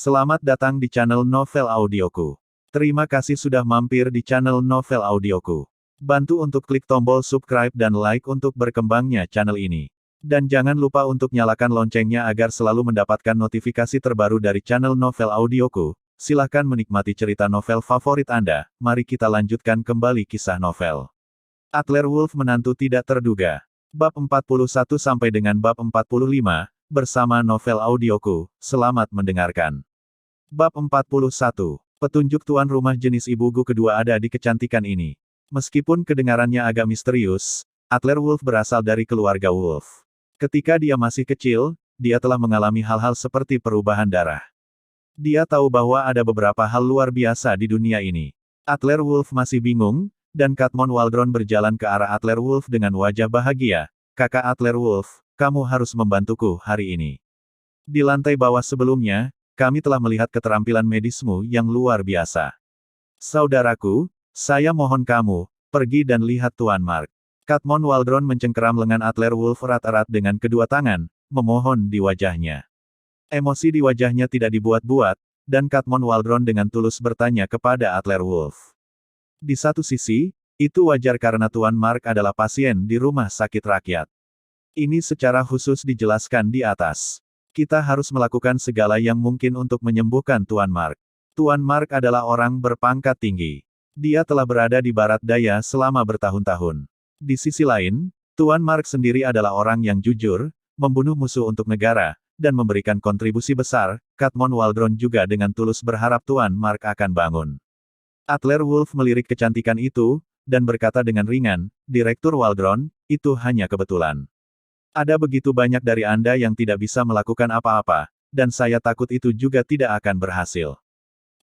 Selamat datang di channel Novel Audioku. Terima kasih sudah mampir di channel Novel Audioku. Bantu untuk klik tombol subscribe dan like untuk berkembangnya channel ini. Dan jangan lupa untuk nyalakan loncengnya agar selalu mendapatkan notifikasi terbaru dari channel Novel Audioku. Silahkan menikmati cerita novel favorit Anda. Mari kita lanjutkan kembali kisah novel. Atlerwolf menantu tidak terduga. Bab 41 sampai dengan bab 45. Bersama Novel Audioku, selamat mendengarkan. Bab 41. Petunjuk tuan rumah jenis ibu Gu kedua ada di kecantikan ini. Meskipun kedengarannya agak misterius, Atlerwolf berasal dari keluarga Wolf. Ketika dia masih kecil, dia telah mengalami hal-hal seperti perubahan darah. Dia tahu bahwa ada beberapa hal luar biasa di dunia ini. Atlerwolf masih bingung, dan Katmon Waldron berjalan ke arah Atlerwolf dengan wajah bahagia. Kakak Atlerwolf, kamu harus membantuku hari ini. Di lantai bawah sebelumnya, kami telah melihat keterampilan medismu yang luar biasa. Saudaraku, saya mohon kamu, pergi dan lihat Tuan Mark. Katmon Waldron mencengkeram lengan Atlerwolf erat-erat dengan kedua tangan, memohon di wajahnya. Emosi di wajahnya tidak dibuat-buat, dan Katmon Waldron dengan tulus bertanya kepada Atlerwolf. Di satu sisi, itu wajar karena Tuan Mark adalah pasien di rumah sakit rakyat. Ini secara khusus dijelaskan di atas. Kita harus melakukan segala yang mungkin untuk menyembuhkan Tuan Mark. Tuan Mark adalah orang berpangkat tinggi. Dia telah berada di barat daya selama bertahun-tahun. Di sisi lain, Tuan Mark sendiri adalah orang yang jujur, membunuh musuh untuk negara, dan memberikan kontribusi besar. Katmon Waldron juga dengan tulus berharap Tuan Mark akan bangun. Atlerwolf melirik kecantikan itu, dan berkata dengan ringan, Direktur Waldron, itu hanya kebetulan. Ada begitu banyak dari Anda yang tidak bisa melakukan apa-apa, dan saya takut itu juga tidak akan berhasil.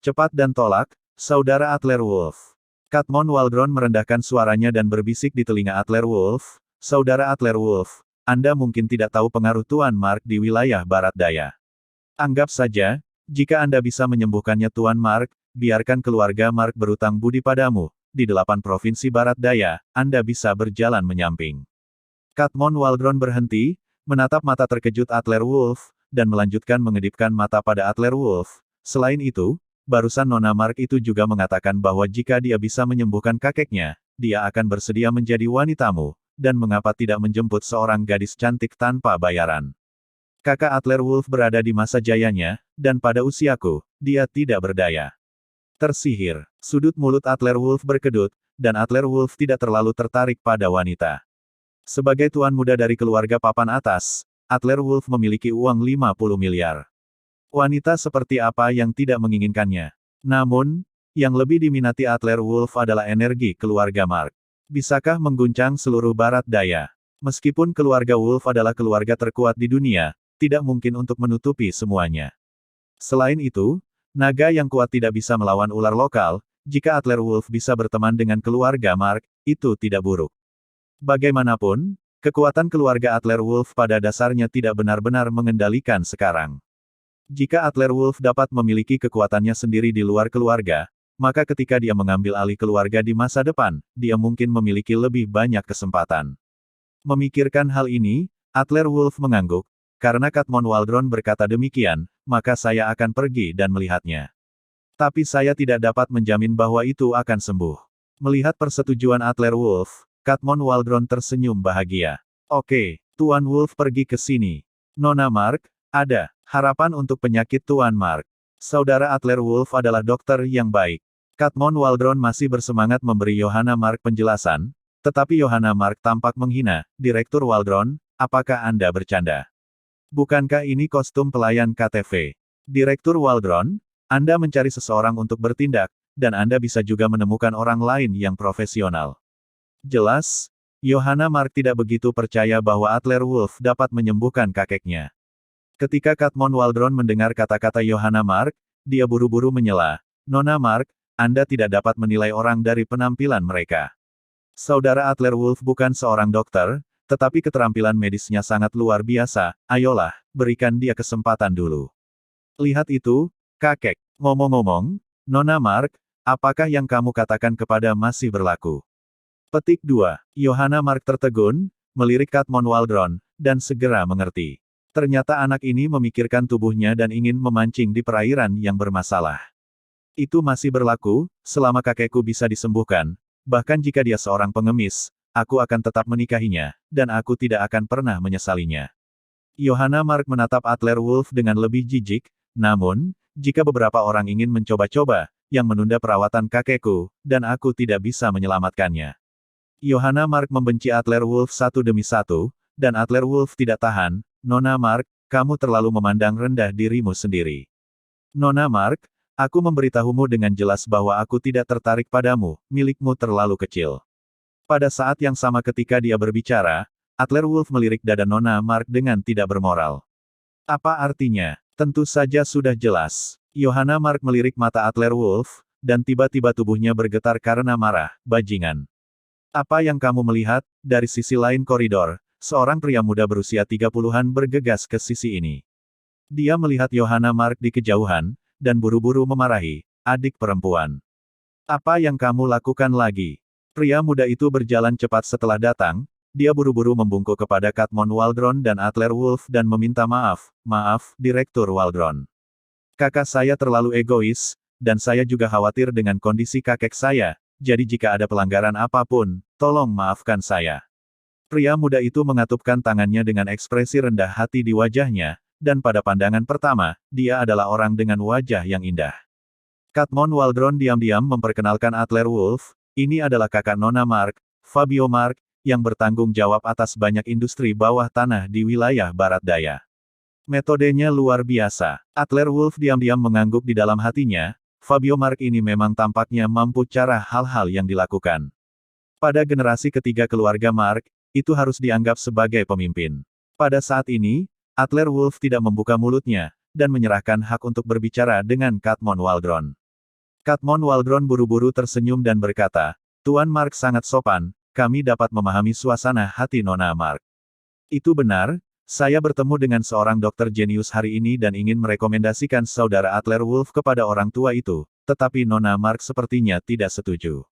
Cepat dan tolak, Saudara Atlerwolf. Katmon Waldron merendahkan suaranya dan berbisik di telinga Atlerwolf, Saudara Atlerwolf, Anda mungkin tidak tahu pengaruh Tuan Mark di wilayah Barat Daya. Anggap saja, jika Anda bisa menyembuhkannya Tuan Mark, biarkan keluarga Mark berutang budi padamu. Di 8 provinsi Barat Daya, Anda bisa berjalan menyamping. Katmon Waldron berhenti, menatap mata terkejut Atlerwolf, dan melanjutkan mengedipkan mata pada Atlerwolf. Selain itu, barusan Nona Mark itu juga mengatakan bahwa jika dia bisa menyembuhkan kakeknya, dia akan bersedia menjadi wanitamu, dan mengapa tidak menjemput seorang gadis cantik tanpa bayaran. Kakak Atlerwolf berada di masa jayanya, dan pada usiaku, dia tidak berdaya. Tersihir. Sudut mulut Atlerwolf berkedut, dan Atlerwolf tidak terlalu tertarik pada wanita. Sebagai tuan muda dari keluarga papan atas, Atlerwolf memiliki uang 50 miliar. Wanita seperti apa yang tidak menginginkannya? Namun, yang lebih diminati Atlerwolf adalah energi keluarga Mark. Bisakah mengguncang seluruh Barat Daya? Meskipun keluarga Wolf adalah keluarga terkuat di dunia, tidak mungkin untuk menutupi semuanya. Selain itu, naga yang kuat tidak bisa melawan ular lokal. Jika Atlerwolf bisa berteman dengan keluarga Mark, itu tidak buruk. Bagaimanapun, kekuatan keluarga Atlerwolf pada dasarnya tidak benar-benar mengendalikan sekarang. Jika Atlerwolf dapat memiliki kekuatannya sendiri di luar keluarga, maka ketika dia mengambil alih keluarga di masa depan, dia mungkin memiliki lebih banyak kesempatan. Memikirkan hal ini, Atlerwolf mengangguk. Karena Katmon Waldron berkata demikian, maka saya akan pergi dan melihatnya. Tapi saya tidak dapat menjamin bahwa itu akan sembuh. Melihat persetujuan Atlerwolf, Katmon Waldron tersenyum bahagia. Oke, Tuan Wolf pergi ke sini. Nona Mark, ada harapan untuk penyakit Tuan Mark. Saudara Atlerwolf adalah dokter yang baik. Katmon Waldron masih bersemangat memberi Johanna Mark penjelasan, tetapi Johanna Mark tampak menghina. Direktur Waldron, apakah Anda bercanda? Bukankah ini kostum pelayan KTV? Direktur Waldron, Anda mencari seseorang untuk bertindak, dan Anda bisa juga menemukan orang lain yang profesional. Jelas, Johanna Mark tidak begitu percaya bahwa Atlerwolf dapat menyembuhkan kakeknya. Ketika Katmon Waldron mendengar kata-kata Johanna Mark, dia buru-buru menyela. Nona Mark, Anda tidak dapat menilai orang dari penampilan mereka. Saudara Atlerwolf bukan seorang dokter, tetapi keterampilan medisnya sangat luar biasa. Ayolah, berikan dia kesempatan dulu. Lihat itu, kakek. Ngomong-ngomong, Nona Mark, apakah yang kamu katakan kepada masih berlaku? Petik 2. Johanna Mark tertegun, melirik Katmon Waldron, dan segera mengerti. Ternyata anak ini memikirkan tubuhnya dan ingin memancing di perairan yang bermasalah. Itu masih berlaku, selama kakekku bisa disembuhkan. Bahkan jika dia seorang pengemis, aku akan tetap menikahinya, dan aku tidak akan pernah menyesalinya. Johanna Mark menatap Adler Wolf dengan lebih jijik, namun, jika beberapa orang ingin mencoba-coba, yang menunda perawatan kakekku, dan aku tidak bisa menyelamatkannya. Johanna Mark membenci Adler Wolf satu demi satu, dan Adler Wolf tidak tahan. Nona Mark, kamu terlalu memandang rendah dirimu sendiri. Nona Mark, aku memberitahumu dengan jelas bahwa aku tidak tertarik padamu, milikmu terlalu kecil. Pada saat yang sama ketika dia berbicara, Adler Wolf melirik dada Nona Mark dengan tidak bermoral. Apa artinya? Tentu saja sudah jelas. Johanna Mark melirik mata Adler Wolf, dan tiba-tiba tubuhnya bergetar karena marah, bajingan. Apa yang kamu melihat? Dari sisi lain koridor, seorang pria muda berusia 30-an bergegas ke sisi ini. Dia melihat Johanna Mark di kejauhan, dan buru-buru memarahi, adik perempuan. Apa yang kamu lakukan lagi? Pria muda itu berjalan cepat setelah datang, dia buru-buru membungkuk kepada Katmon Waldron dan Adler Wolf dan meminta maaf, Direktur Waldron. Kakak saya terlalu egois, dan saya juga khawatir dengan kondisi kakek saya, jadi jika ada pelanggaran apapun, tolong maafkan saya. Pria muda itu mengatupkan tangannya dengan ekspresi rendah hati di wajahnya, dan pada pandangan pertama, dia adalah orang dengan wajah yang indah. Katmon Waldron diam-diam memperkenalkan Adler Wolf, ini adalah kakak Nona Mark, Fabio Mark, yang bertanggung jawab atas banyak industri bawah tanah di wilayah Barat Daya. Metodenya luar biasa. Adler Wolf diam-diam mengangguk di dalam hatinya, Fabio Mark ini memang tampaknya mampu cara hal-hal yang dilakukan. Pada generasi ketiga keluarga Mark, itu harus dianggap sebagai pemimpin. Pada saat ini, Adler Wolf tidak membuka mulutnya, dan menyerahkan hak untuk berbicara dengan Katmon Waldron. Katmon Waldron buru-buru tersenyum dan berkata, Tuan Mark sangat sopan, kami dapat memahami suasana hati Nona Mark. Itu benar, saya bertemu dengan seorang dokter jenius hari ini dan ingin merekomendasikan saudara Adler Wolf kepada orang tua itu, tetapi Nona Mark sepertinya tidak setuju.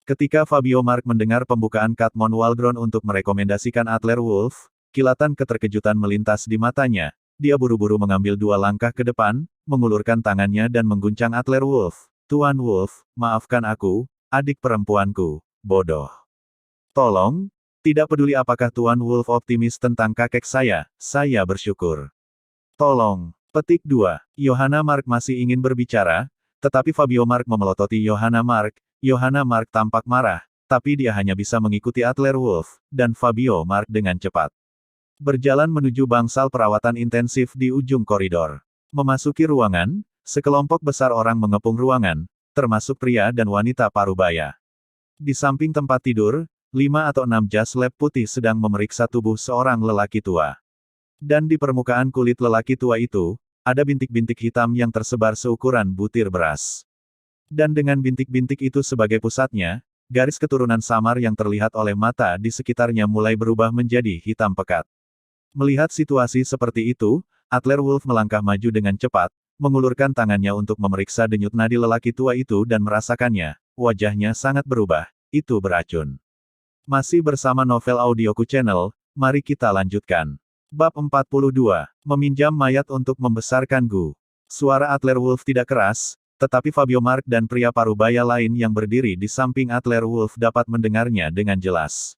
Ketika Fabio Mark mendengar pembukaan Katmon Waldron untuk merekomendasikan Adler Wolf, kilatan keterkejutan melintas di matanya, dia buru-buru mengambil 2 langkah ke depan, mengulurkan tangannya dan mengguncang Adler Wolf. Tuan Wolf, maafkan aku, adik perempuanku, bodoh. Tolong, tidak peduli apakah Tuan Wolf optimis tentang kakek saya bersyukur. Tolong. Petik 2. Johanna Mark masih ingin berbicara, tetapi Fabio Mark memelototi Johanna Mark. Johanna Mark tampak marah, tapi dia hanya bisa mengikuti Adler Wolf, dan Fabio Mark dengan cepat. Berjalan menuju bangsal perawatan intensif di ujung koridor. Memasuki ruangan, sekelompok besar orang mengepung ruangan, termasuk pria dan wanita parubaya. Di samping tempat tidur, 5 atau 6 jas lab putih sedang memeriksa tubuh seorang lelaki tua. Dan di permukaan kulit lelaki tua itu, ada bintik-bintik hitam yang tersebar seukuran butir beras. Dan dengan bintik-bintik itu sebagai pusatnya, garis keturunan samar yang terlihat oleh mata di sekitarnya mulai berubah menjadi hitam pekat. Melihat situasi seperti itu, Adler Wolf melangkah maju dengan cepat, mengulurkan tangannya untuk memeriksa denyut nadi lelaki tua itu dan merasakannya, wajahnya sangat berubah, itu beracun. Masih bersama Novel Audioku Channel, mari kita lanjutkan. Bab 42, Meminjam Mayat untuk Membesarkan Gu. Suara Adler Wolf tidak keras, tetapi Fabio Mark dan pria parubaya lain yang berdiri di samping Adler Wolf dapat mendengarnya dengan jelas.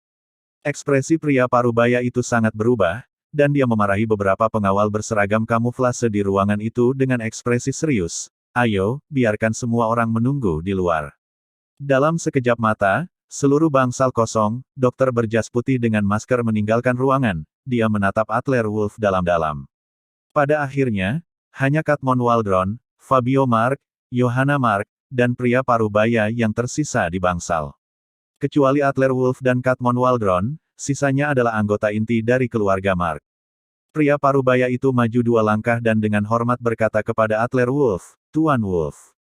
Ekspresi pria parubaya itu sangat berubah, dan dia memarahi beberapa pengawal berseragam kamuflase di ruangan itu dengan ekspresi serius. Ayo, biarkan semua orang menunggu di luar. Dalam sekejap mata, seluruh bangsal kosong, dokter berjas putih dengan masker meninggalkan ruangan, dia menatap Adler Wolf dalam-dalam. Pada akhirnya, hanya Katmon Waldron, Fabio Mark, Johanna Mark, dan pria parubaya yang tersisa di bangsal. Kecuali Adler Wolf dan Katmon Waldron, sisanya adalah anggota inti dari keluarga Mark. Pria parubaya itu maju 2 langkah dan dengan hormat berkata kepada Adler Wolf, Tuan Wolf.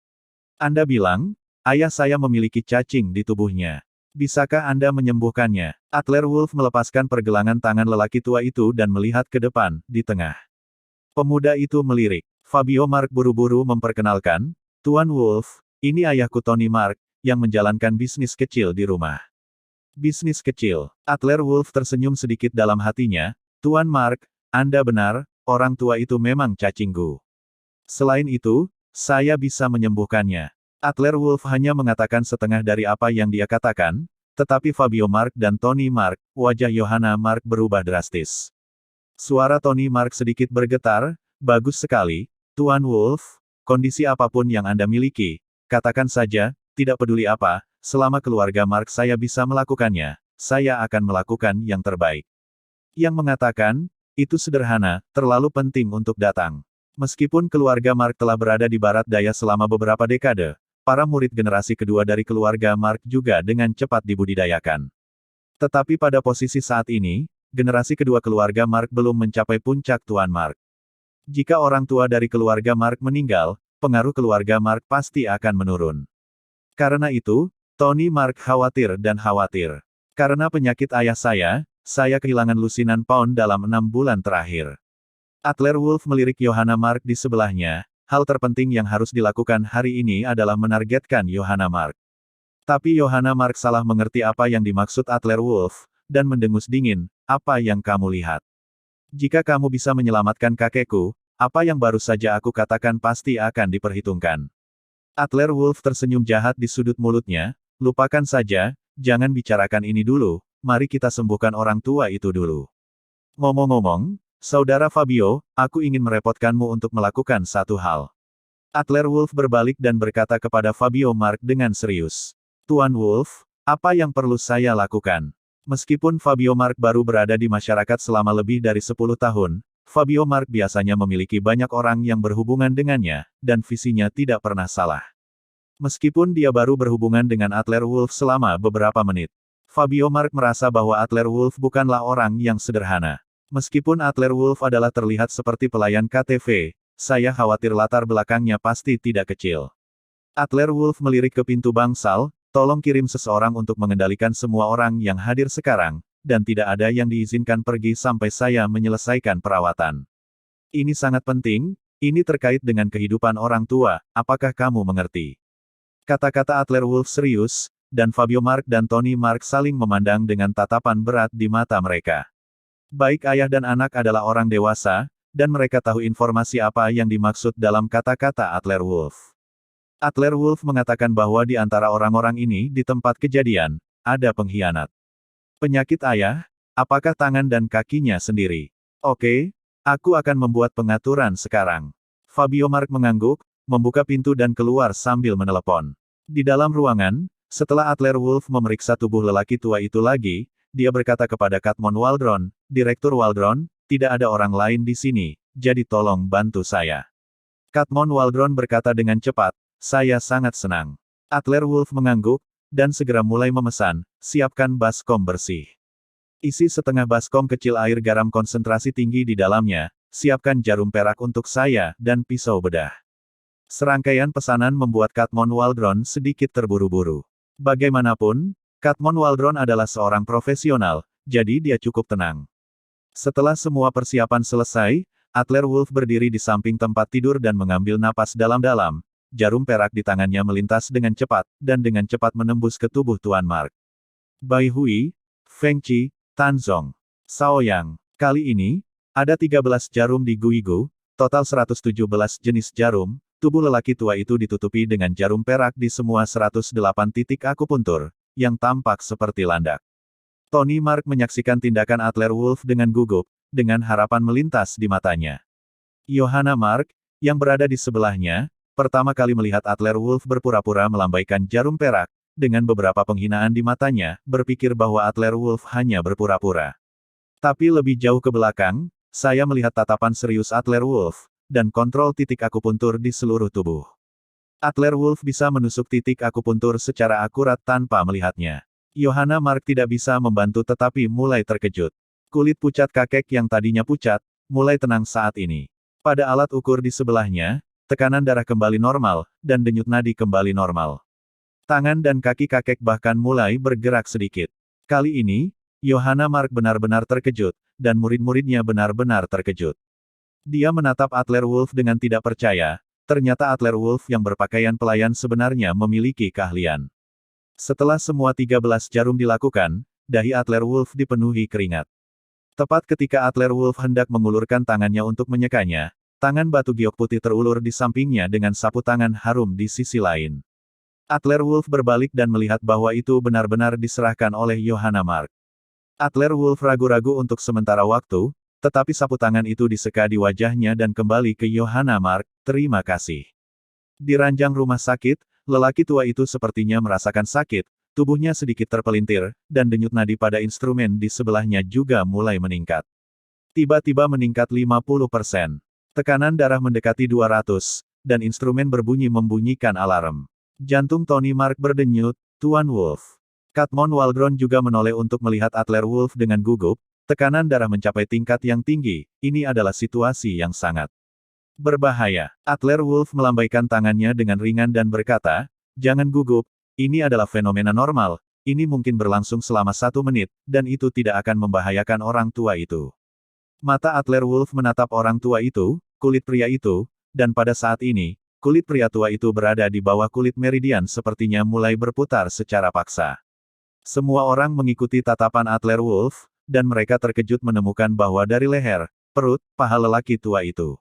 Anda bilang, ayah saya memiliki cacing di tubuhnya. Bisakah Anda menyembuhkannya? Adler Wolf melepaskan pergelangan tangan lelaki tua itu dan melihat ke depan, di tengah. Pemuda itu melirik. Fabio Mark buru-buru memperkenalkan, Tuan Wolf, ini ayahku Tony Mark, yang menjalankan bisnis kecil di rumah. Bisnis kecil. Adler Wolf tersenyum sedikit dalam hatinya, Tuan Mark, Anda benar, orang tua itu memang cacinggu. Selain itu, saya bisa menyembuhkannya. Adler Wolf hanya mengatakan setengah dari apa yang dia katakan, tetapi Fabio Mark dan Tony Mark, wajah Johanna Mark berubah drastis. Suara Tony Mark sedikit bergetar, bagus sekali, Tuan Wolf, kondisi apapun yang Anda miliki, katakan saja, tidak peduli apa, selama keluarga Mark saya bisa melakukannya, saya akan melakukan yang terbaik. Yang mengatakan, itu sederhana, terlalu penting untuk datang. Meskipun keluarga Mark telah berada di barat daya selama beberapa dekade, para murid generasi kedua dari keluarga Mark juga dengan cepat dibudidayakan. Tetapi pada posisi saat ini, generasi kedua keluarga Mark belum mencapai puncak Tuan Mark. Jika orang tua dari keluarga Mark meninggal, pengaruh keluarga Mark pasti akan menurun. Karena itu, Tony Mark khawatir dan khawatir. Karena penyakit ayah saya kehilangan lusinan pound dalam 6 bulan terakhir. Adler Wolf melirik Johanna Mark di sebelahnya, hal terpenting yang harus dilakukan hari ini adalah menargetkan Johanna Mark. Tapi Johanna Mark salah mengerti apa yang dimaksud Adler Wolf, dan mendengus dingin, apa yang kamu lihat? Jika kamu bisa menyelamatkan kakekku, apa yang baru saja aku katakan pasti akan diperhitungkan. Adler Wolf tersenyum jahat di sudut mulutnya, lupakan saja, jangan bicarakan ini dulu, mari kita sembuhkan orang tua itu dulu. Ngomong-ngomong, Saudara Fabio, aku ingin merepotkanmu untuk melakukan satu hal. Adler Wolf berbalik dan berkata kepada Fabio Mark dengan serius. Tuan Wolf, apa yang perlu saya lakukan? Meskipun Fabio Mark baru berada di masyarakat selama lebih dari 10 tahun, Fabio Mark biasanya memiliki banyak orang yang berhubungan dengannya, dan visinya tidak pernah salah. Meskipun dia baru berhubungan dengan Adler Wolf selama beberapa menit, Fabio Mark merasa bahwa Adler Wolf bukanlah orang yang sederhana. Meskipun Adler Wolf adalah terlihat seperti pelayan KTV, saya khawatir latar belakangnya pasti tidak kecil. Adler Wolf melirik ke pintu bangsal, tolong kirim seseorang untuk mengendalikan semua orang yang hadir sekarang, dan tidak ada yang diizinkan pergi sampai saya menyelesaikan perawatan. Ini sangat penting, ini terkait dengan kehidupan orang tua, apakah kamu mengerti? Kata-kata Adler Wolf serius, dan Fabio Mark dan Tony Mark saling memandang dengan tatapan berat di mata mereka. Baik ayah dan anak adalah orang dewasa, dan mereka tahu informasi apa yang dimaksud dalam kata-kata Adler Wolf. Adler Wolf mengatakan bahwa di antara orang-orang ini di tempat kejadian, ada pengkhianat. Penyakit ayah, apakah tangan dan kakinya sendiri? Oke, aku akan membuat pengaturan sekarang. Fabio Mark mengangguk, membuka pintu dan keluar sambil menelepon. Di dalam ruangan, setelah Adler Wolf memeriksa tubuh lelaki tua itu lagi, dia berkata kepada Katmon Waldron, Direktur Waldron, tidak ada orang lain di sini, jadi tolong bantu saya. Katmon Waldron berkata dengan cepat, saya sangat senang. Adler Wolf mengangguk, dan segera mulai memesan, siapkan baskom bersih. Isi setengah baskom kecil air garam konsentrasi tinggi di dalamnya, siapkan jarum perak untuk saya, dan pisau bedah. Serangkaian pesanan membuat Katmon Waldron sedikit terburu-buru. Bagaimanapun, Katmon Waldron adalah seorang profesional, jadi dia cukup tenang. Setelah semua persiapan selesai, Adler Wolf berdiri di samping tempat tidur dan mengambil napas dalam-dalam. Jarum perak di tangannya melintas dengan cepat, dan dengan cepat menembus ke tubuh Tuan Mark. Bai Hui, Feng Qi, Tan Zong, Sao Yang. Kali ini, ada 13 jarum di Guigu, total 117 jenis jarum. Tubuh lelaki tua itu ditutupi dengan jarum perak di semua 108 titik akupuntur, yang tampak seperti landak. Tony Mark menyaksikan tindakan Adler Wolf dengan gugup, dengan harapan melintas di matanya. Johanna Mark, yang berada di sebelahnya, pertama kali melihat Adler Wolf berpura-pura melambaikan jarum perak, dengan beberapa penghinaan di matanya, berpikir bahwa Adler Wolf hanya berpura-pura. Tapi lebih jauh ke belakang, saya melihat tatapan serius Adler Wolf, dan kontrol titik akupuntur di seluruh tubuh. Adler Wolf bisa menusuk titik akupuntur secara akurat tanpa melihatnya. Johanna Mark tidak bisa membantu tetapi mulai terkejut. Kulit pucat kakek yang tadinya pucat, mulai tenang saat ini. Pada alat ukur di sebelahnya, tekanan darah kembali normal, dan denyut nadi kembali normal. Tangan dan kaki kakek bahkan mulai bergerak sedikit. Kali ini, Johanna Mark benar-benar terkejut, dan murid-muridnya benar-benar terkejut. Dia menatap Adler Wolf dengan tidak percaya. Ternyata Adler Wolf yang berpakaian pelayan sebenarnya memiliki keahlian. Setelah semua 13 jarum dilakukan, dahi Adler Wolf dipenuhi keringat. Tepat ketika Adler Wolf hendak mengulurkan tangannya untuk menyekanya, tangan batu giok putih terulur di sampingnya dengan sapu tangan harum di sisi lain. Adler Wolf berbalik dan melihat bahwa itu benar-benar diserahkan oleh Johanna Mark. Adler Wolf ragu-ragu untuk sementara waktu, tetapi sapu tangan itu diseka di wajahnya dan kembali ke Johanna Mark, terima kasih. Di ranjang rumah sakit, lelaki tua itu sepertinya merasakan sakit, tubuhnya sedikit terpelintir, dan denyut nadi pada instrumen di sebelahnya juga mulai meningkat. Tiba-tiba meningkat 50%. Tekanan darah mendekati 200, dan instrumen berbunyi membunyikan alarm. Jantung Tony Mark berdenyut, Tuan Wolf. Katmon Waldron juga menoleh untuk melihat Adler Wolf dengan gugup, tekanan darah mencapai tingkat yang tinggi, ini adalah situasi yang sangat berbahaya. Adler Wolf melambaikan tangannya dengan ringan dan berkata, jangan gugup, ini adalah fenomena normal, ini mungkin berlangsung selama 1 menit, dan itu tidak akan membahayakan orang tua itu. Mata Adler Wolf menatap orang tua itu, kulit pria itu, dan pada saat ini, kulit pria tua itu berada di bawah kulit meridian sepertinya mulai berputar secara paksa. Semua orang mengikuti tatapan Adler Wolf, dan mereka terkejut menemukan bahwa dari leher, perut, paha lelaki tua itu,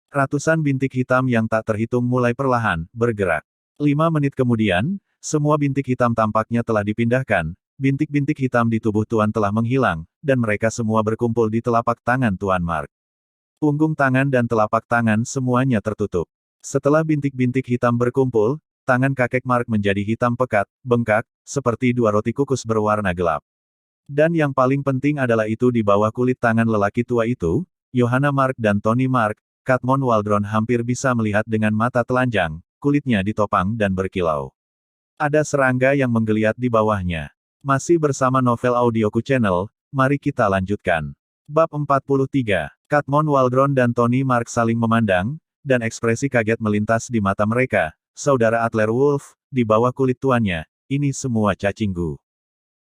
ratusan bintik hitam yang tak terhitung mulai perlahan bergerak. 5 menit kemudian, semua bintik hitam tampaknya telah dipindahkan, bintik-bintik hitam di tubuh Tuan telah menghilang, dan mereka semua berkumpul di telapak tangan Tuan Mark. Punggung tangan dan telapak tangan semuanya tertutup. Setelah bintik-bintik hitam berkumpul, tangan kakek Mark menjadi hitam pekat, bengkak, seperti 2 roti kukus berwarna gelap. Dan yang paling penting adalah itu di bawah kulit tangan lelaki tua itu, Johanna Mark dan Tony Mark, Katmon Waldron hampir bisa melihat dengan mata telanjang, kulitnya ditopang dan berkilau. Ada serangga yang menggeliat di bawahnya. Masih bersama Novel Audioku Channel, mari kita lanjutkan. Bab 43, Katmon Waldron dan Tony Mark saling memandang, dan ekspresi kaget melintas di mata mereka. Saudara Adler Wolf, di bawah kulit tuannya, ini semua cacinggu.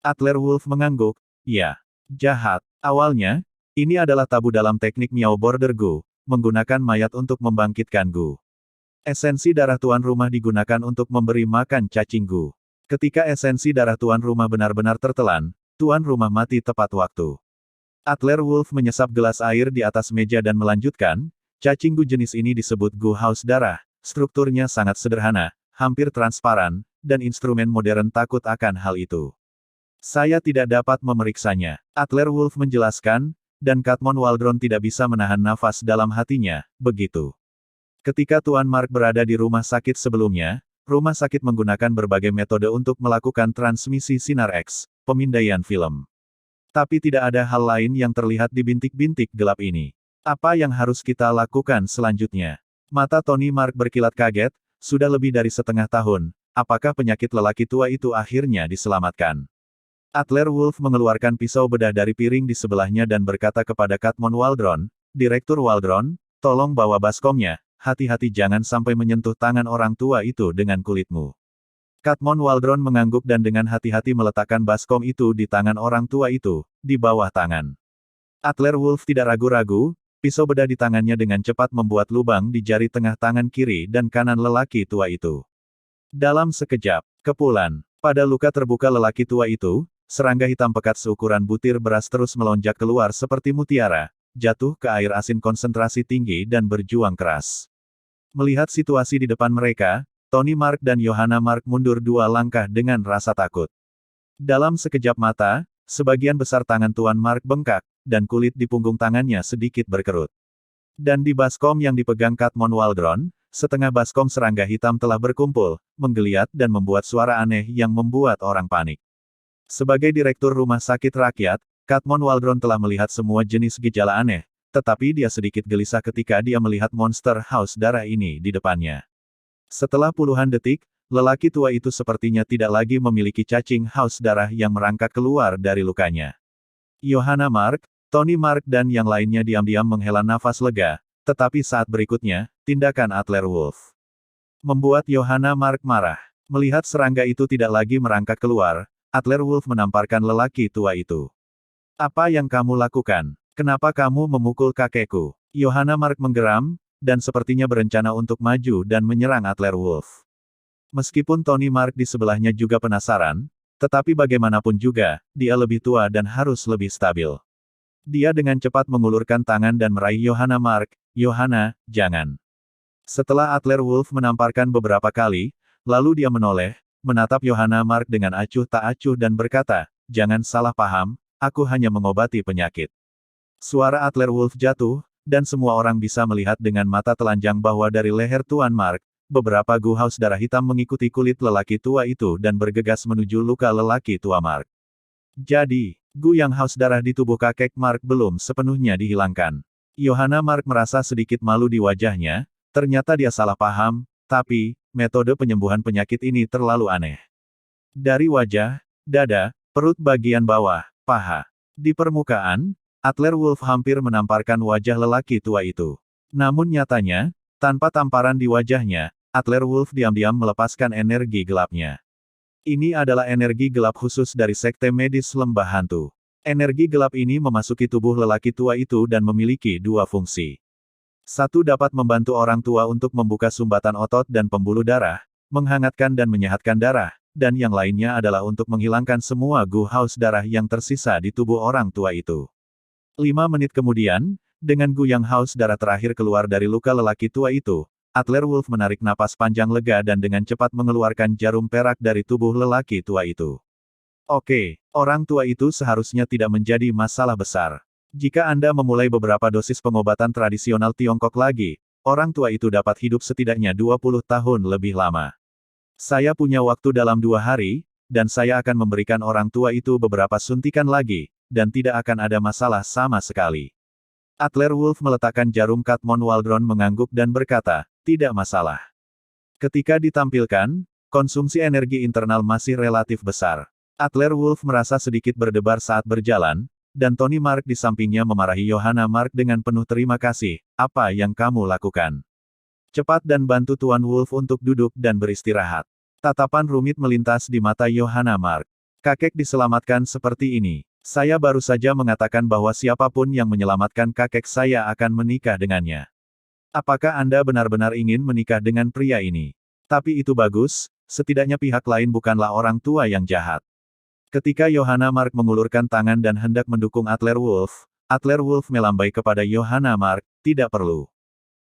Adler Wolf mengangguk, ya. Jahat. Awalnya, ini adalah tabu dalam teknik Miao Border Gu, menggunakan mayat untuk membangkitkan Gu. Esensi darah tuan rumah digunakan untuk memberi makan cacinggu. Ketika esensi darah tuan rumah benar-benar tertelan, tuan rumah mati tepat waktu. Adler Wolf menyesap gelas air di atas meja dan melanjutkan, cacinggu jenis ini disebut Gu Haus Darah, strukturnya sangat sederhana, hampir transparan, dan instrumen modern takut akan hal itu. Saya tidak dapat memeriksanya. Adler Wolf menjelaskan, dan Katmon Waldron tidak bisa menahan nafas dalam hatinya, begitu. Ketika Tuan Mark berada di rumah sakit sebelumnya, rumah sakit menggunakan berbagai metode untuk melakukan transmisi sinar X, pemindaian film. Tapi tidak ada hal lain yang terlihat di bintik-bintik gelap ini. Apa yang harus kita lakukan selanjutnya? Mata Tony Mark berkilat kaget, sudah lebih dari setengah tahun, apakah penyakit lelaki tua itu akhirnya diselamatkan? Adler Wolf mengeluarkan pisau bedah dari piring di sebelahnya dan berkata kepada Katmon Waldron, Direktur Waldron, tolong bawa baskomnya, hati-hati jangan sampai menyentuh tangan orang tua itu dengan kulitmu. Katmon Waldron mengangguk dan dengan hati-hati meletakkan baskom itu di tangan orang tua itu, di bawah tangan. Adler Wolf tidak ragu-ragu, pisau bedah di tangannya dengan cepat membuat lubang di jari tengah tangan kiri dan kanan lelaki tua itu. Dalam sekejap, kepulan, pada luka terbuka lelaki tua itu, serangga hitam pekat seukuran butir beras terus melonjak keluar seperti mutiara, jatuh ke air asin konsentrasi tinggi dan berjuang keras. Melihat situasi di depan mereka, Tony Mark dan Johanna Mark mundur 2 langkah dengan rasa takut. Dalam sekejap mata, sebagian besar tangan Tuan Mark bengkak, dan kulit di punggung tangannya sedikit berkerut. Dan di baskom yang dipegang Katmon Waldron, setengah baskom serangga hitam telah berkumpul, menggeliat dan membuat suara aneh yang membuat orang panik. Sebagai direktur rumah sakit rakyat, Katmon Waldron telah melihat semua jenis gejala aneh, tetapi dia sedikit gelisah ketika dia melihat monster haus darah ini di depannya. Setelah puluhan detik, lelaki tua itu sepertinya tidak lagi memiliki cacing haus darah yang merangkak keluar dari lukanya. Johanna Mark, Tony Mark dan yang lainnya diam-diam menghela nafas lega, tetapi saat berikutnya, tindakan Adler Wolf membuat Johanna Mark marah. Melihat serangga itu tidak lagi merangkak keluar, Adler Wolf menamparkan lelaki tua itu. Apa yang kamu lakukan? Kenapa kamu memukul kakekku? Johanna Mark menggeram, dan sepertinya berencana untuk maju dan menyerang Adler Wolf. Meskipun Tony Mark di sebelahnya juga penasaran, tetapi bagaimanapun juga, dia lebih tua dan harus lebih stabil. Dia dengan cepat mengulurkan tangan dan meraih Johanna Mark. Johanna, jangan. Setelah Adler Wolf menamparkan beberapa kali, lalu dia menoleh, menatap Johanna Mark dengan acuh tak acuh dan berkata, jangan salah paham, aku hanya mengobati penyakit. Suara Adler Wolf jatuh, dan semua orang bisa melihat dengan mata telanjang bahwa dari leher Tuan Mark, beberapa guhaus darah hitam mengikuti kulit lelaki tua itu dan bergegas menuju luka lelaki tua Mark. Jadi, Guyang haus darah di tubuh kakek Mark belum sepenuhnya dihilangkan. Johanna Mark merasa sedikit malu di wajahnya, ternyata dia salah paham, tapi, metode penyembuhan penyakit ini terlalu aneh. Dari wajah, dada, perut bagian bawah, paha. Di permukaan, Adler Wolf hampir menamparkan wajah lelaki tua itu. Namun nyatanya, tanpa tamparan di wajahnya, Adler Wolf diam-diam melepaskan energi gelapnya. Ini adalah energi gelap khusus dari Sekte Medis Lembah Hantu. Energi gelap ini memasuki tubuh lelaki tua itu dan memiliki dua fungsi. Satu dapat membantu orang tua untuk membuka sumbatan otot dan pembuluh darah, menghangatkan dan menyehatkan darah, dan yang lainnya adalah untuk menghilangkan semua guhaus darah yang tersisa di tubuh orang tua itu. 5 menit kemudian, dengan guyang haus darah terakhir keluar dari luka lelaki tua itu, Adler Wolf menarik napas panjang lega dan dengan cepat mengeluarkan jarum perak dari tubuh lelaki tua itu. Oke, orang tua itu seharusnya tidak menjadi masalah besar. Jika Anda memulai beberapa dosis pengobatan tradisional Tiongkok lagi, orang tua itu dapat hidup setidaknya 20 tahun lebih lama. Saya punya waktu dalam 2 hari, dan saya akan memberikan orang tua itu beberapa suntikan lagi, dan tidak akan ada masalah sama sekali. Adler Wolf meletakkan jarum Katmon Waldron mengangguk dan berkata, tidak masalah. Ketika ditampilkan, konsumsi energi internal masih relatif besar. Adler Wolf merasa sedikit berdebar saat berjalan, dan Tony Mark di sampingnya memarahi Johanna Mark dengan penuh terima kasih, apa yang kamu lakukan? Cepat dan bantu Tuan Wolf untuk duduk dan beristirahat. Tatapan rumit melintas di mata Johanna Mark. Kakek diselamatkan seperti ini. Saya baru saja mengatakan bahwa siapapun yang menyelamatkan kakek saya akan menikah dengannya. Apakah Anda benar-benar ingin menikah dengan pria ini? Tapi itu bagus, setidaknya pihak lain bukanlah orang tua yang jahat. Ketika Johanna Mark mengulurkan tangan dan hendak mendukung Adler Wolf melambai kepada Johanna Mark, tidak perlu.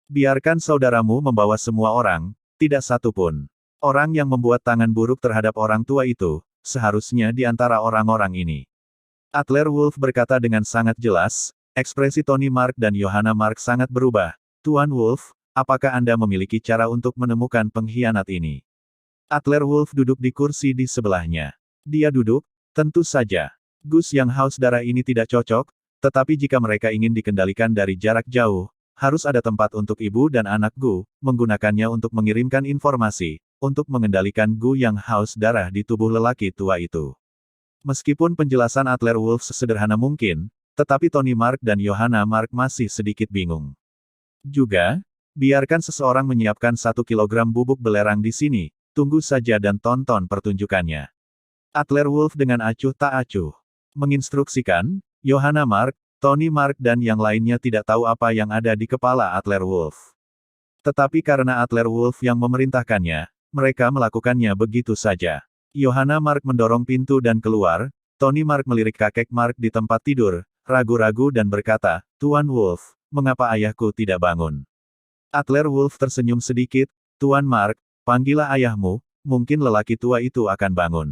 Biarkan saudaramu membawa semua orang, tidak satu pun. Orang yang membuat tangan buruk terhadap orang tua itu, seharusnya di antara orang-orang ini. Adler Wolf berkata dengan sangat jelas, ekspresi Tony Mark dan Johanna Mark sangat berubah. Tuan Wolf, apakah Anda memiliki cara untuk menemukan pengkhianat ini? Adler Wolf duduk di kursi di sebelahnya. Dia duduk, tentu saja. Gus yang haus darah ini tidak cocok, tetapi jika mereka ingin dikendalikan dari jarak jauh, harus ada tempat untuk ibu dan anak Gu, menggunakannya untuk mengirimkan informasi, untuk mengendalikan Gu yang haus darah di tubuh lelaki tua itu. Meskipun penjelasan Adler Wolf sesederhana mungkin, tetapi Tony Mark dan Johanna Mark masih sedikit bingung. Juga, biarkan seseorang menyiapkan 1 kilogram bubuk belerang di sini, tunggu saja dan tonton pertunjukannya. Adler Wolf dengan acuh tak acuh menginstruksikan, Johanna Mark, Tony Mark dan yang lainnya tidak tahu apa yang ada di kepala Adler Wolf. Tetapi karena Adler Wolf yang memerintahkannya, mereka melakukannya begitu saja. Johanna Mark mendorong pintu dan keluar, Tony Mark melirik kakek Mark di tempat tidur, ragu-ragu dan berkata, Tuan Wolf, mengapa ayahku tidak bangun? Adler Wolf tersenyum sedikit, Tuan Mark, panggillah ayahmu, mungkin lelaki tua itu akan bangun.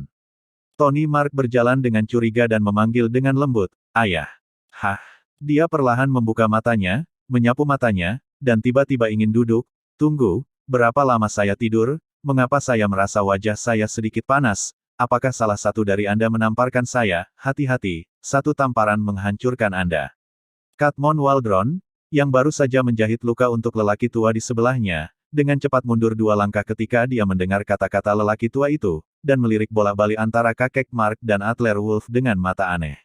Tony Mark berjalan dengan curiga dan memanggil dengan lembut, ayah. Hah? Dia perlahan membuka matanya, menyapu matanya, dan tiba-tiba ingin duduk. Tunggu, berapa lama saya tidur? Mengapa saya merasa wajah saya sedikit panas? Apakah salah satu dari Anda menamparkan saya? Hati-hati, satu tamparan menghancurkan Anda. Katmon Waldron, yang baru saja menjahit luka untuk lelaki tua di sebelahnya, dengan cepat mundur 2 langkah ketika dia mendengar kata-kata lelaki tua itu, dan melirik bolak-balik antara kakek Mark dan Adler Wolf dengan mata aneh.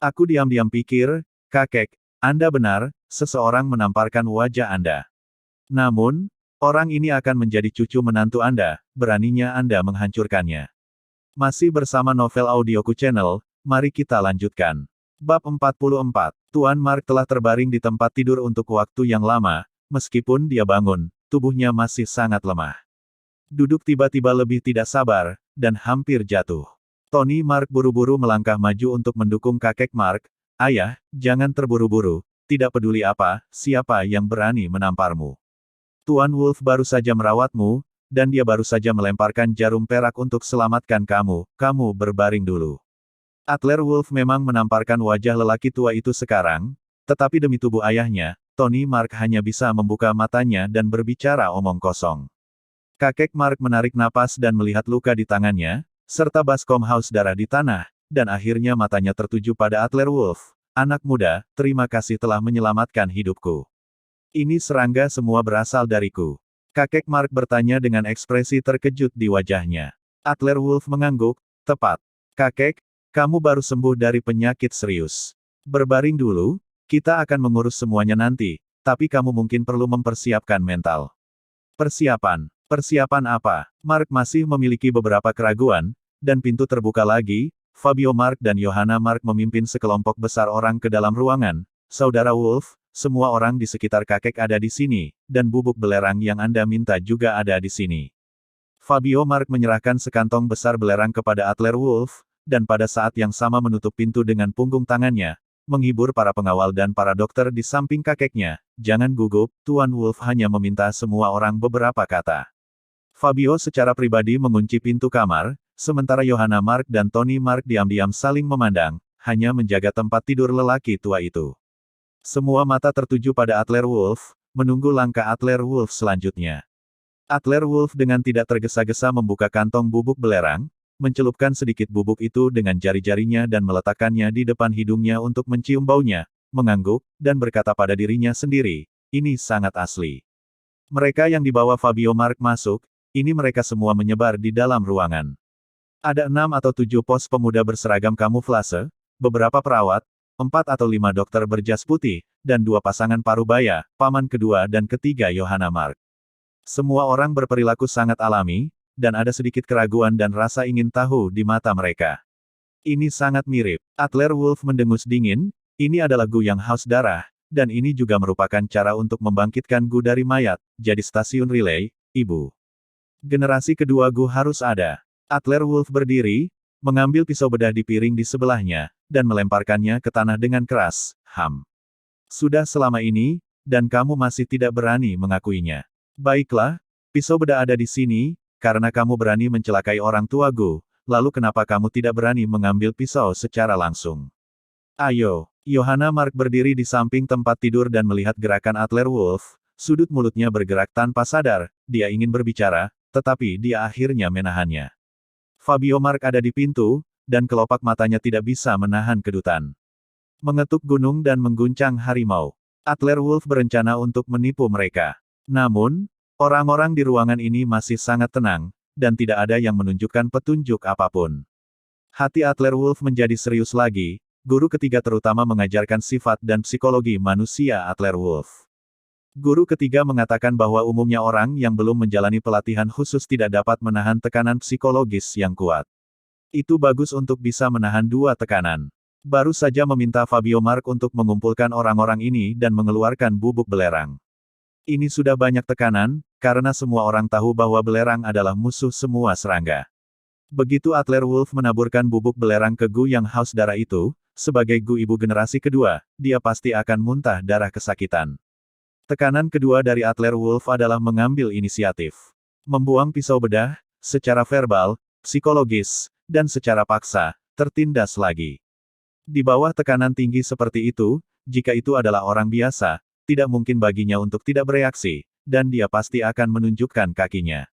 Aku diam-diam pikir, kakek, Anda benar, seseorang menamparkan wajah Anda. Namun, orang ini akan menjadi cucu menantu Anda, beraninya Anda menghancurkannya. Masih bersama Novel Audioku Channel, mari kita lanjutkan. Bab 44, Tuan Mark telah terbaring di tempat tidur untuk waktu yang lama, meskipun dia bangun, tubuhnya masih sangat lemah. Duduk tiba-tiba lebih tidak sabar, dan hampir jatuh. Tony Mark buru-buru melangkah maju untuk mendukung kakek Mark, Ayah, jangan terburu-buru, tidak peduli siapa yang berani menamparmu. Tuan Wolf baru saja merawatmu, dan dia baru saja melemparkan jarum perak untuk selamatkan kamu berbaring dulu. Adler Wolf memang menamparkan wajah lelaki tua itu sekarang, tetapi demi tubuh ayahnya, Tony Mark hanya bisa membuka matanya dan berbicara omong kosong. Kakek Mark menarik napas dan melihat luka di tangannya, serta baskom haus darah di tanah, dan akhirnya matanya tertuju pada Adler Wolf. Anak muda, terima kasih telah menyelamatkan hidupku. Ini serangga semua berasal dariku. Kakek Mark bertanya dengan ekspresi terkejut di wajahnya. Adler Wolf mengangguk, tepat. Kakek, kamu baru sembuh dari penyakit serius. Berbaring dulu, kita akan mengurus semuanya nanti, tapi kamu mungkin perlu mempersiapkan mental. Persiapan? Persiapan apa? Mark masih memiliki beberapa keraguan, dan pintu terbuka lagi. Fabio Mark dan Johanna Mark memimpin sekelompok besar orang ke dalam ruangan. Saudara Wolf, semua orang di sekitar kakek ada di sini, dan bubuk belerang yang Anda minta juga ada di sini. Fabio Mark menyerahkan sekantong besar belerang kepada Adler Wolf, dan pada saat yang sama menutup pintu dengan punggung tangannya, menghibur para pengawal dan para dokter di samping kakeknya. Jangan gugup, Tuan Wolf hanya meminta semua orang beberapa kata. Fabio secara pribadi mengunci pintu kamar, sementara Johanna Mark dan Tony Mark diam-diam saling memandang, hanya menjaga tempat tidur lelaki tua itu. Semua mata tertuju pada Adler Wolf, menunggu langkah Adler Wolf selanjutnya. Adler Wolf dengan tidak tergesa-gesa membuka kantong bubuk belerang, mencelupkan sedikit bubuk itu dengan jari-jarinya dan meletakkannya di depan hidungnya untuk mencium baunya, mengangguk, dan berkata pada dirinya sendiri, ini sangat asli. Mereka yang dibawa Fabio Mark masuk, ini mereka semua menyebar di dalam ruangan. Ada 6 atau 7 pos pemuda berseragam kamuflase, beberapa perawat, 4 atau 5 dokter berjas putih, dan 2 pasangan parubaya, paman kedua dan ketiga Johanna Mark. Semua orang berperilaku sangat alami, dan ada sedikit keraguan dan rasa ingin tahu di mata mereka. Ini sangat mirip. Adler Wolf mendengus dingin, ini adalah Gu yang haus darah, dan ini juga merupakan cara untuk membangkitkan Gu dari mayat, jadi stasiun relay, Ibu. Generasi kedua Gu harus ada. Adler Wolf berdiri, mengambil pisau bedah di piring di sebelahnya, dan melemparkannya ke tanah dengan keras. Sudah selama ini, dan kamu masih tidak berani mengakuinya. Baiklah, pisau bedah ada di sini, karena kamu berani mencelakai orang tua Gu, lalu kenapa kamu tidak berani mengambil pisau secara langsung? Ayo, Johanna Mark berdiri di samping tempat tidur dan melihat gerakan Adler Wolf, sudut mulutnya bergerak tanpa sadar, dia ingin berbicara, tetapi dia akhirnya menahannya. Fabio Mark ada di pintu, dan kelopak matanya tidak bisa menahan kedutan. Mengetuk gunung dan mengguncang harimau. Adler Wolf berencana untuk menipu mereka. Namun, orang-orang di ruangan ini masih sangat tenang, dan tidak ada yang menunjukkan petunjuk apapun. Hati Adler Wolf menjadi serius lagi, guru ketiga terutama mengajarkan sifat dan psikologi manusia Adler Wolf. Guru ketiga mengatakan bahwa umumnya orang yang belum menjalani pelatihan khusus tidak dapat menahan tekanan psikologis yang kuat. Itu bagus untuk bisa menahan 2 tekanan. Baru saja meminta Fabio Mark untuk mengumpulkan orang-orang ini dan mengeluarkan bubuk belerang. Ini sudah banyak tekanan, karena semua orang tahu bahwa belerang adalah musuh semua serangga. Begitu Adler Wolf menaburkan bubuk belerang ke Gu yang haus darah itu, sebagai Gu ibu generasi kedua, dia pasti akan muntah darah kesakitan. Tekanan kedua dari Adler Wolf adalah mengambil inisiatif. Membuang pisau bedah, secara verbal, psikologis, dan secara paksa, tertindas lagi. Di bawah tekanan tinggi seperti itu, jika itu adalah orang biasa, tidak mungkin baginya untuk tidak bereaksi, dan dia pasti akan menunjukkan kakinya.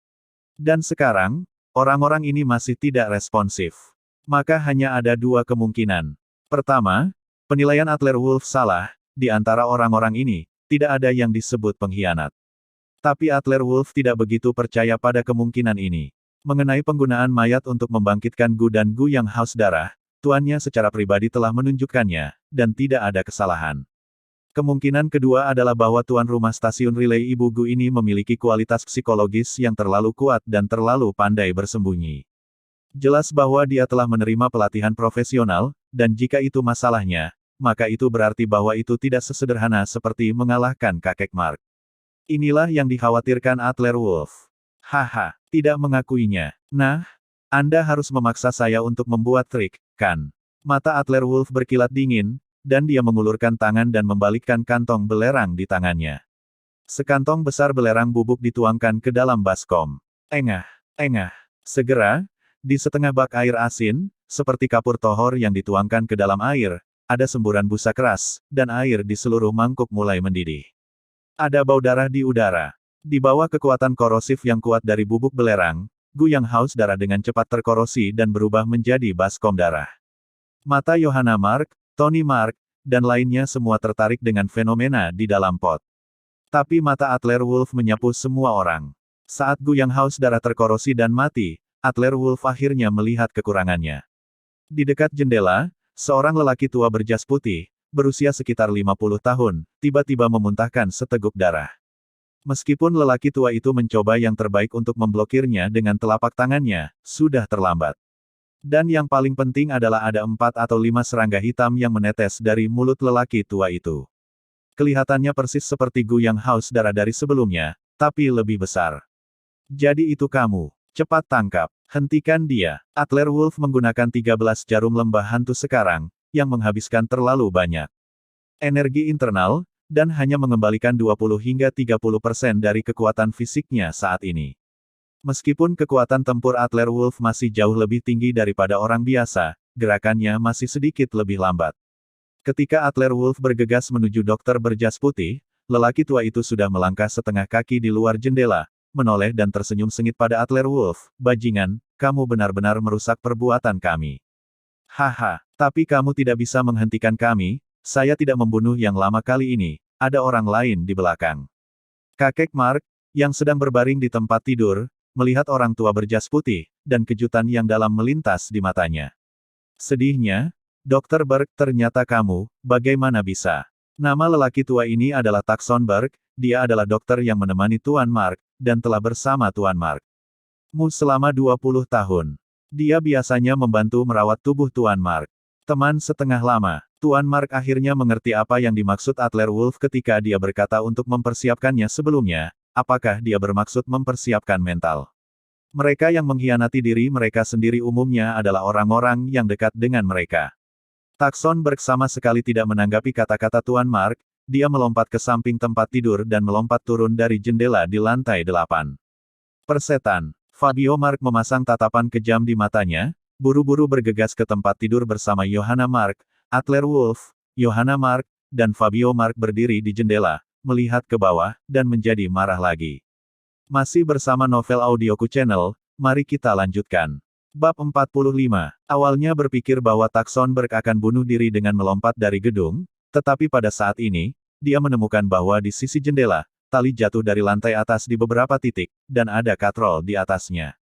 Dan sekarang, orang-orang ini masih tidak responsif. Maka hanya ada 2 kemungkinan. Pertama, penilaian Adler Wolf salah, di antara orang-orang ini, tidak ada yang disebut pengkhianat. Tapi Adler Wolf tidak begitu percaya pada kemungkinan ini. Mengenai penggunaan mayat untuk membangkitkan Gu dan Gu yang haus darah, tuannya secara pribadi telah menunjukkannya, dan tidak ada kesalahan. Kemungkinan kedua adalah bahwa tuan rumah stasiun relay Ibu Gu ini memiliki kualitas psikologis yang terlalu kuat dan terlalu pandai bersembunyi. Jelas bahwa dia telah menerima pelatihan profesional, dan jika itu masalahnya, maka itu berarti bahwa itu tidak sesederhana seperti mengalahkan kakek Mark. Inilah yang dikhawatirkan Adler Wolf. Haha, tidak mengakuinya. Nah, Anda harus memaksa saya untuk membuat trik, kan? Mata Adler Wolf berkilat dingin, dan dia mengulurkan tangan dan membalikkan kantong belerang di tangannya. Sekantong besar belerang bubuk dituangkan ke dalam baskom. Engah, engah. Segera, di setengah bak air asin, seperti kapur tohor yang dituangkan ke dalam air, ada semburan busa keras, dan air di seluruh mangkuk mulai mendidih. Ada bau darah di udara. Di bawah kekuatan korosif yang kuat dari bubuk belerang, Guyang haus darah dengan cepat terkorosi dan berubah menjadi baskom darah. Mata Yohana Mark, Tony Mark, dan lainnya semua tertarik dengan fenomena di dalam pot. Tapi mata Adler Wolf menyapu semua orang. Saat Guyang haus darah terkorosi dan mati, Adler Wolf akhirnya melihat kekurangannya. Di dekat jendela, seorang lelaki tua berjas putih, berusia sekitar 50 tahun, tiba-tiba memuntahkan seteguk darah. Meskipun lelaki tua itu mencoba yang terbaik untuk memblokirnya dengan telapak tangannya, sudah terlambat. Dan yang paling penting adalah ada 4 atau 5 serangga hitam yang menetes dari mulut lelaki tua itu. Kelihatannya persis seperti Guyang haus darah dari sebelumnya, tapi lebih besar. Jadi itu kamu. Cepat tangkap. Hentikan dia. Adler Wolf menggunakan 13 jarum lembah hantu sekarang, yang menghabiskan terlalu banyak energi internal, dan hanya mengembalikan 20 hingga 30% dari kekuatan fisiknya saat ini. Meskipun kekuatan tempur Adler Wolf masih jauh lebih tinggi daripada orang biasa, gerakannya masih sedikit lebih lambat. Ketika Adler Wolf bergegas menuju dokter berjas putih, lelaki tua itu sudah melangkah setengah kaki di luar jendela, menoleh dan tersenyum sengit pada Adler Wolf. Bajingan, kamu benar-benar merusak perbuatan kami. Haha, tapi kamu tidak bisa menghentikan kami, saya tidak membunuh yang lama kali ini, ada orang lain di belakang. Kakek Mark, yang sedang berbaring di tempat tidur, melihat orang tua berjas putih, dan kejutan yang dalam melintas di matanya. Sedihnya, Dr. Berg, ternyata kamu, bagaimana bisa? Nama lelaki tua ini adalah Takson Berg, dia adalah dokter yang menemani Tuan Mark, dan telah bersama Tuan Mark Mu selama 20 tahun. Dia biasanya membantu merawat tubuh Tuan Mark. Teman setengah lama, Tuan Mark akhirnya mengerti apa yang dimaksud Adler Wolf ketika dia berkata untuk mempersiapkannya sebelumnya, apakah dia bermaksud mempersiapkan mental. Mereka yang mengkhianati diri mereka sendiri umumnya adalah orang-orang yang dekat dengan mereka. Takson Berg sama sekali tidak menanggapi kata-kata Tuan Mark, dia melompat ke samping tempat tidur dan melompat turun dari jendela di lantai 8. Persetan. Fabio Mark memasang tatapan kejam di matanya, buru-buru bergegas ke tempat tidur bersama Yohana Mark, Adler Wolf, Yohana Mark, dan Fabio Mark berdiri di jendela, melihat ke bawah, dan menjadi marah lagi. Masih bersama Novel Audioku Channel, mari kita lanjutkan. Bab 45. Awalnya berpikir bahwa Takson Berg akan bunuh diri dengan melompat dari gedung, tetapi pada saat ini, dia menemukan bahwa di sisi jendela, tali jatuh dari lantai atas di beberapa titik, dan ada katrol di atasnya.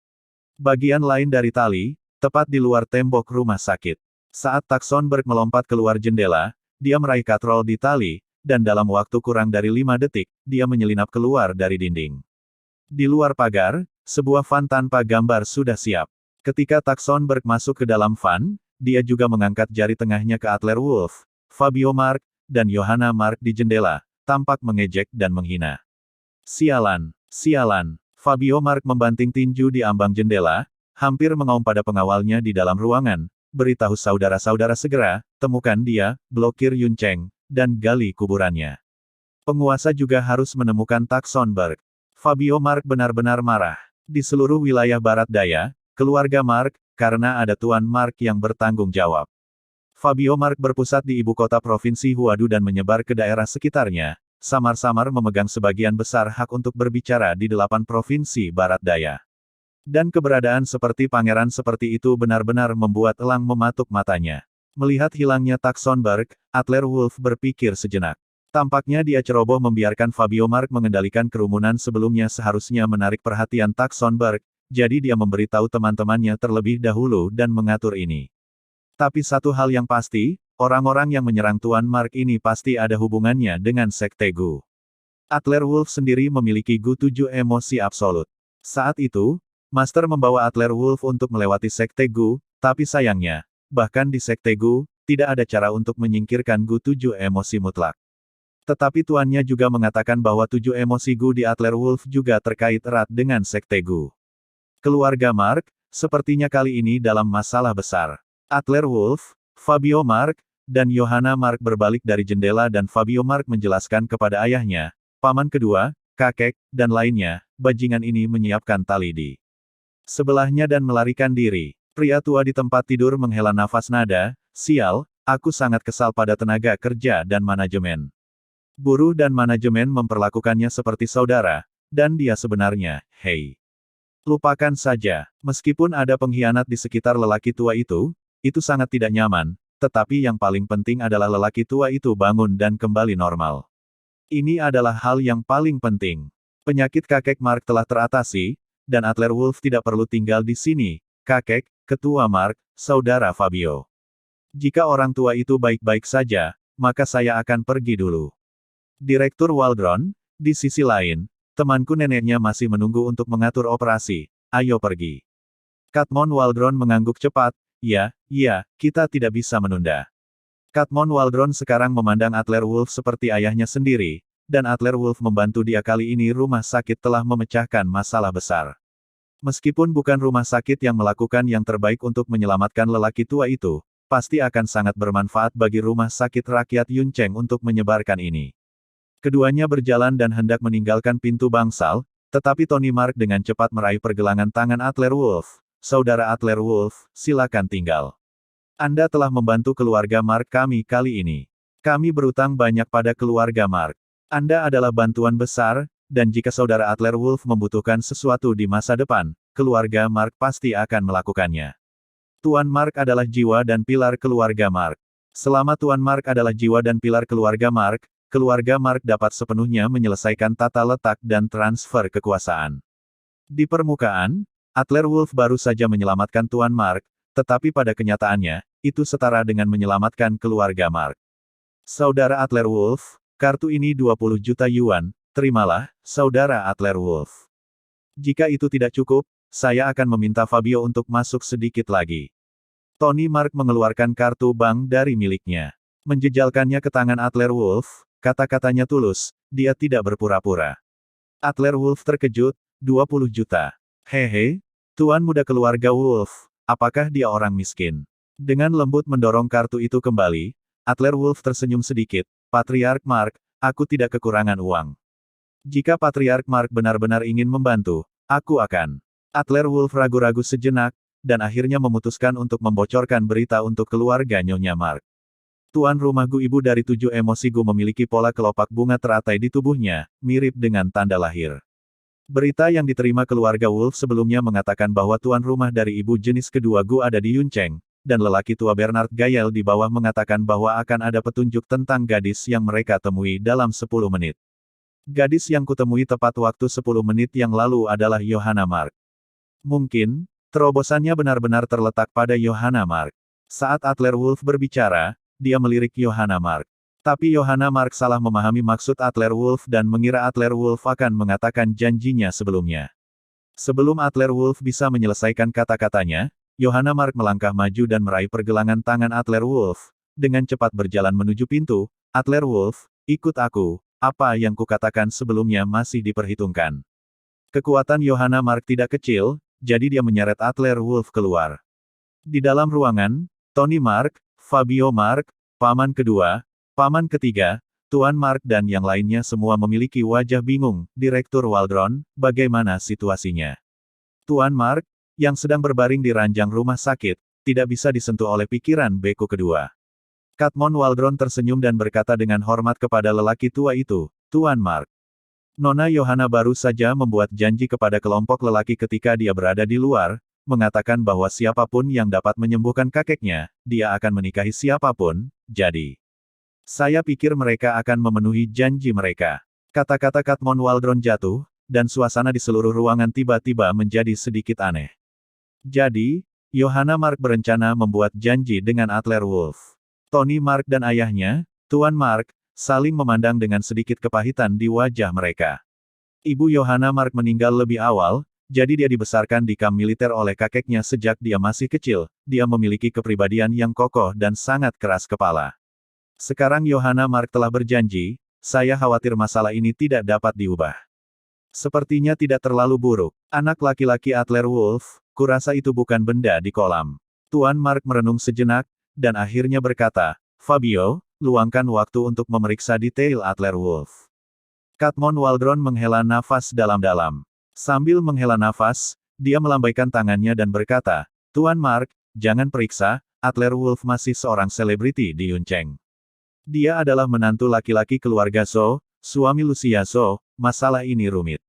Bagian lain dari tali, tepat di luar tembok rumah sakit. Saat Takson Berg melompat keluar jendela, dia meraih katrol di tali, dan dalam waktu kurang dari 5 detik, dia menyelinap keluar dari dinding. Di luar pagar, sebuah van tanpa gambar sudah siap. Ketika Takson Berg masuk ke dalam van, dia juga mengangkat jari tengahnya ke Adler Wolf, Fabio Mark, dan Yohana Mark di jendela, tampak mengejek dan menghina. Sialan, sialan. Fabio Mark membanting tinju di ambang jendela, hampir mengaum pada pengawalnya di dalam ruangan, beritahu saudara-saudara segera, temukan dia, blokir Yun Cheng, dan gali kuburannya. Penguasa juga harus menemukan Takson Berg. Fabio Mark benar-benar marah. Di seluruh wilayah barat daya, keluarga Mark, karena ada Tuan Mark yang bertanggung jawab. Fabio Mark berpusat di ibu kota provinsi Huadu dan menyebar ke daerah sekitarnya, samar-samar memegang sebagian besar hak untuk berbicara di 8 provinsi barat daya. Dan keberadaan seperti pangeran seperti itu benar-benar membuat elang mematuk matanya. Melihat hilangnya Takson Berg, Adler Wolf berpikir sejenak. Tampaknya dia ceroboh membiarkan Fabio Mark mengendalikan kerumunan sebelumnya seharusnya menarik perhatian Takson Berg, jadi dia memberitahu teman-temannya terlebih dahulu dan mengatur ini. Tapi satu hal yang pasti, orang-orang yang menyerang Tuan Mark ini pasti ada hubungannya dengan Sekte Gu. Adler Wolf sendiri memiliki Gu 7 emosi absolut. Saat itu, Master membawa Adler Wolf untuk melewati Sekte Gu, tapi sayangnya, bahkan di Sekte Gu, tidak ada cara untuk menyingkirkan Gu 7 emosi mutlak. Tetapi tuannya juga mengatakan bahwa 7 emosi Gu di Adler Wolf juga terkait erat dengan Sekte Gu. Keluarga Mark, sepertinya kali ini dalam masalah besar. Adler Wolf, Fabio Mark, dan Johanna Mark berbalik dari jendela dan Fabio Mark menjelaskan kepada ayahnya, paman kedua, kakek, dan lainnya, bajingan ini menyiapkan tali di sebelahnya dan melarikan diri. Pria tua di tempat tidur menghela nafas nada, sial, aku sangat kesal pada tenaga kerja dan manajemen. Buruh dan manajemen memperlakukannya seperti saudara, dan dia sebenarnya, hei. Lupakan saja, meskipun ada pengkhianat di sekitar lelaki tua itu sangat tidak nyaman, tetapi yang paling penting adalah lelaki tua itu bangun dan kembali normal. Ini adalah hal yang paling penting. Penyakit kakek Mark telah teratasi, dan Adler Wolf tidak perlu tinggal di sini, kakek, ketua Mark, saudara Fabio. Jika orang tua itu baik-baik saja, maka saya akan pergi dulu. Direktur Waldron, di sisi lain, temanku neneknya masih menunggu untuk mengatur operasi, ayo pergi. Katmon Waldron mengangguk cepat, ya, kita tidak bisa menunda. Katmon Waldron sekarang memandang Adler Wolf seperti ayahnya sendiri, dan Adler Wolf membantu dia kali ini rumah sakit telah memecahkan masalah besar. Meskipun bukan rumah sakit yang melakukan yang terbaik untuk menyelamatkan lelaki tua itu, pasti akan sangat bermanfaat bagi rumah sakit rakyat Yuncheng untuk menyebarkan ini. Keduanya berjalan dan hendak meninggalkan pintu bangsal, tetapi Tony Mark dengan cepat meraih pergelangan tangan Adler Wolf. Saudara Adler Wolf, silakan tinggal. Anda telah membantu keluarga Mark kami kali ini. Kami berutang banyak pada keluarga Mark. Anda adalah bantuan besar, dan jika saudara Adler Wolf membutuhkan sesuatu di masa depan, keluarga Mark pasti akan melakukannya. Tuan Mark adalah jiwa dan pilar keluarga Mark. Selama Tuan Mark adalah jiwa dan pilar keluarga Mark dapat sepenuhnya menyelesaikan tata letak dan transfer kekuasaan. Di permukaan, Adler Wolf baru saja menyelamatkan Tuan Mark, tetapi pada kenyataannya, itu setara dengan menyelamatkan keluarga Mark. Saudara Adler Wolf, kartu ini 20 juta yuan, terimalah, saudara Adler Wolf. Jika itu tidak cukup, saya akan meminta Fabio untuk masuk sedikit lagi. Tony Mark mengeluarkan kartu bank dari miliknya. Menjejalkannya ke tangan Adler Wolf, kata-katanya tulus, dia tidak berpura-pura. Adler Wolf terkejut, 20 juta. Hehe, tuan muda keluarga Wolf, apakah dia orang miskin? Dengan lembut mendorong kartu itu kembali, Adler Wolf tersenyum sedikit, Patriark Mark, aku tidak kekurangan uang. Jika Patriark Mark benar-benar ingin membantu, aku akan. Adler Wolf ragu-ragu sejenak, dan akhirnya memutuskan untuk membocorkan berita untuk keluarga Nyonya Mark. Tuan rumah Gu ibu dari 7 emosi Gu memiliki pola kelopak bunga teratai di tubuhnya, mirip dengan tanda lahir. Berita yang diterima keluarga Wolf sebelumnya mengatakan bahwa tuan rumah dari ibu jenis kedua Gu ada di Yuncheng, dan lelaki tua Bernard Gael di bawah mengatakan bahwa akan ada petunjuk tentang gadis yang mereka temui dalam 10 menit. Gadis yang kutemui tepat waktu 10 menit yang lalu adalah Johanna Mark. Mungkin, terobosannya benar-benar terletak pada Johanna Mark. Saat Adler Wolf berbicara, dia melirik Johanna Mark. Tapi Johanna Mark salah memahami maksud Adler Wolf dan mengira Adler Wolf akan mengatakan janjinya sebelumnya. Sebelum Adler Wolf bisa menyelesaikan kata-katanya, Johanna Mark melangkah maju dan meraih pergelangan tangan Adler Wolf. Dengan cepat berjalan menuju pintu, Adler Wolf, ikut aku. Apa yang kukatakan sebelumnya masih diperhitungkan. Kekuatan Johanna Mark tidak kecil, jadi dia menyeret Adler Wolf keluar. Di dalam ruangan, Tony Mark, Fabio Mark, paman kedua, paman ketiga, Tuan Mark dan yang lainnya semua memiliki wajah bingung. Direktur Waldron, bagaimana situasinya? Tuan Mark, yang sedang berbaring di ranjang rumah sakit, tidak bisa disentuh oleh pikiran beku kedua. Katmon Waldron tersenyum dan berkata dengan hormat kepada lelaki tua itu, Tuan Mark. Nona Johanna baru saja membuat janji kepada kelompok lelaki ketika dia berada di luar, mengatakan bahwa siapapun yang dapat menyembuhkan kakeknya, dia akan menikahi siapapun, jadi. Saya pikir mereka akan memenuhi janji mereka. Kata-kata Katmon Waldron jatuh, dan suasana di seluruh ruangan tiba-tiba menjadi sedikit aneh. Jadi, Johanna Mark berencana membuat janji dengan Adler Wolf. Tony Mark dan ayahnya, Tuan Mark, saling memandang dengan sedikit kepahitan di wajah mereka. Ibu Johanna Mark meninggal lebih awal, jadi dia dibesarkan di kamp militer oleh kakeknya sejak dia masih kecil. Dia memiliki kepribadian yang kokoh dan sangat keras kepala. Sekarang Johanna Mark telah berjanji, saya khawatir masalah ini tidak dapat diubah. Sepertinya tidak terlalu buruk. Anak laki-laki Adler Wolf, kurasa itu bukan benda di kolam. Tuan Mark merenung sejenak, dan akhirnya berkata, Fabio, luangkan waktu untuk memeriksa detail Adler Wolf. Katmon Waldron menghela nafas dalam-dalam. Sambil menghela nafas, dia melambaikan tangannya dan berkata, Tuan Mark, jangan periksa, Adler Wolf masih seorang selebriti di Yuncheng. Dia adalah menantu laki-laki keluarga Zhou, suami Lucia Zhou, masalah ini rumit.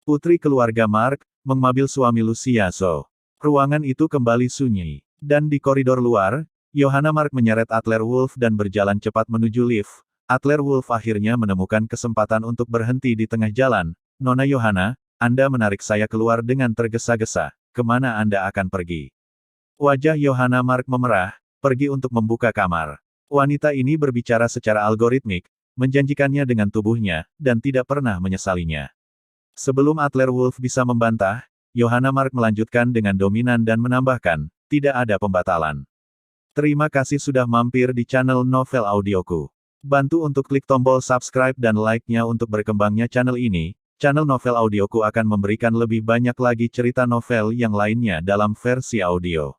Putri keluarga Mark, mengambil suami Lucia Zhou. Ruangan itu kembali sunyi. Dan di koridor luar, Johanna Mark menyeret Adler Wolf dan berjalan cepat menuju lift. Adler Wolf akhirnya menemukan kesempatan untuk berhenti di tengah jalan. Nona Johanna, Anda menarik saya keluar dengan tergesa-gesa. Kemana Anda akan pergi? Wajah Johanna Mark memerah, pergi untuk membuka kamar. Wanita ini berbicara secara algoritmik, menjanjikannya dengan tubuhnya, dan tidak pernah menyesalinya. Sebelum Adler Wolf bisa membantah, Johanna Mark melanjutkan dengan dominan dan menambahkan, tidak ada pembatalan. Terima kasih sudah mampir di channel Novel Audioku. Bantu untuk klik tombol subscribe dan like-nya untuk berkembangnya channel ini. Channel Novel Audioku akan memberikan lebih banyak lagi cerita novel yang lainnya dalam versi audio.